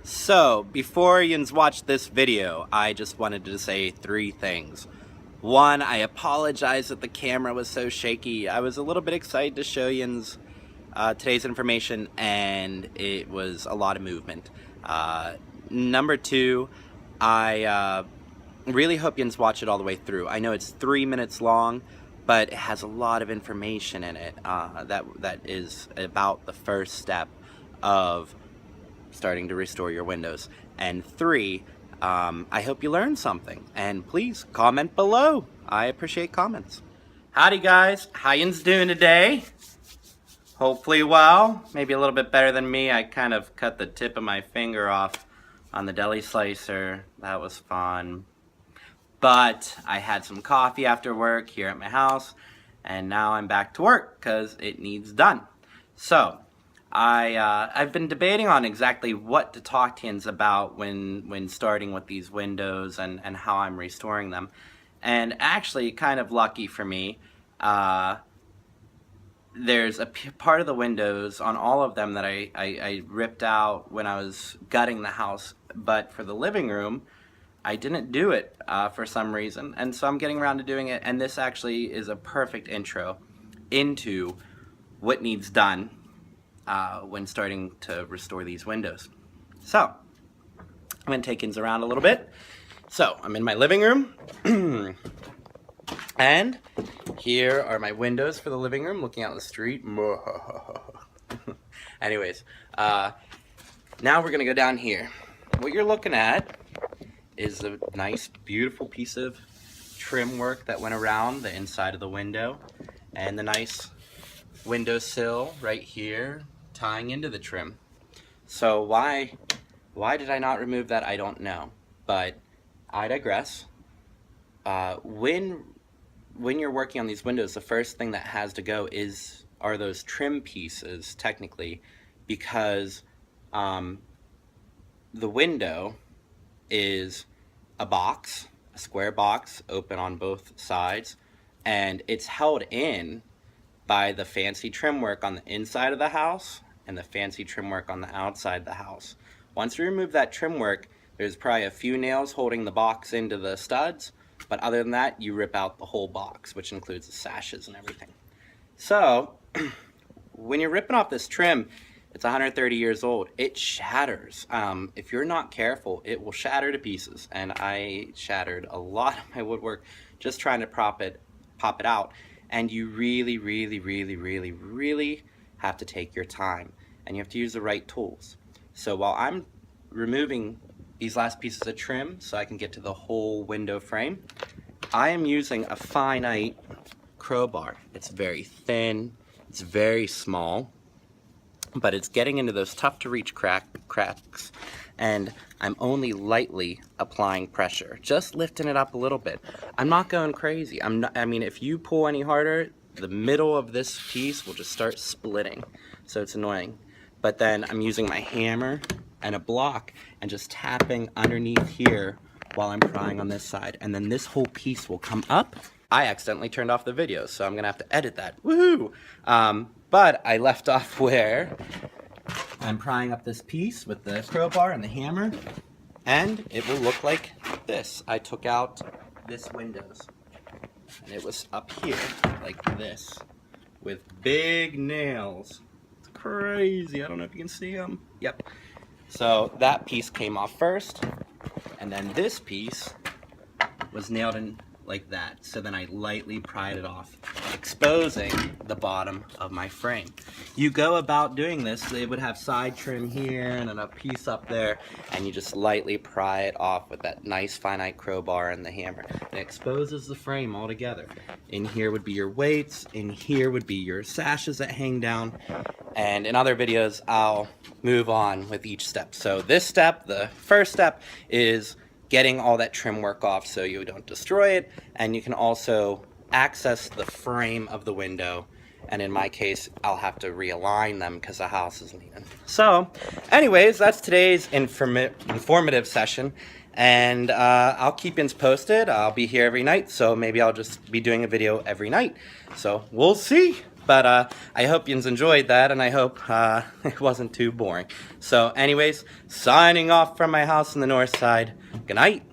So, before yins watch this video, I just wanted to say three things. One, I apologize that the camera was so shaky. I was a little bit excited to show yins today's information, and it was a lot of movement. Number two, I really hope yins watch it all the way through. I know it's 3 minutes long, but it has a lot of information in it that is about the first step of starting to restore your windows. And three, I hope you learned something, and please comment below. I appreciate comments. Howdy guys, how yins doing today? Hopefully well, maybe a little bit better than me. I kind of cut the tip of my finger off on the deli slicer. That was fun. But I had some coffee after work here at my house, and now I'm back to work because it needs done. So I've been debating on exactly what to talk to yins about when starting with these windows and how I'm restoring them. And actually, kind of lucky for me, there's a part of the windows on all of them that I ripped out when I was gutting the house, but for the living room, I didn't do it for some reason, and so I'm getting around to doing it, and this actually is a perfect intro into what needs done when starting to restore these windows. So, I'm going to take yins around a little bit. So, I'm in my living room, and here are my windows for the living room looking out the street. Anyways, now we're going to go down here. What you're looking at is a nice, beautiful piece of trim work that went around the inside of the window, and the nice windowsill right here tying into the trim. So why did I not remove that? I don't know, but I digress. When you're working on these windows, the first thing that has to go are those trim pieces, technically, because the window is a box, a square box, open on both sides, and it's held in by the fancy trim work on the inside of the house and the fancy trim work on the outside of the house. Once you remove that trim work, there's probably a few nails holding the box into the studs, but other than that, you rip out the whole box, which includes the sashes and everything. So, when you're ripping off this trim, it's 130 years old. It shatters. If you're not careful, it will shatter to pieces. And I shattered a lot of my woodwork just trying to pop it out. And you really, really, really, really, really have to take your time. And you have to use the right tools. So while I'm removing these last pieces of trim so I can get to the whole window frame, I am using a finite crowbar. It's very thin, it's very small, but it's getting into those tough to reach cracks, and I'm only lightly applying pressure, just lifting it up a little bit. I'm not going crazy. I mean, if you pull any harder, the middle of this piece will just start splitting, so it's annoying. But then I'm using my hammer and a block and just tapping underneath here while I'm prying on this side, and then this whole piece will come up. I accidentally turned off the video, so I'm gonna have to edit that. Woohoo! But I left off where I'm prying up this piece with the crowbar and the hammer, and it will look like this. I took out this windows, and it was up here, like this, with big nails. It's crazy. I don't know if you can see them. Yep. So that piece came off first, and then this piece was nailed in like that. So then I lightly pried it off, exposing the bottom of my frame. You go about doing this, they would have side trim here and then a piece up there, and you just lightly pry it off with that nice finite crowbar and the hammer. It exposes the frame altogether. In here would be your weights, in here would be your sashes that hang down, and in other videos I'll move on with each step. So this step, the first step, is getting all that trim work off so you don't destroy it, and you can also access the frame of the window, and in my case I'll have to realign them because the house is leaning. So anyways, that's today's informative session, and I'll keep yins posted. I'll be here every night, so maybe I'll just be doing a video every night, so we'll see. But I hope you enjoyed that, and I hope it wasn't too boring. So anyways, signing off from my house on the north side. Good night.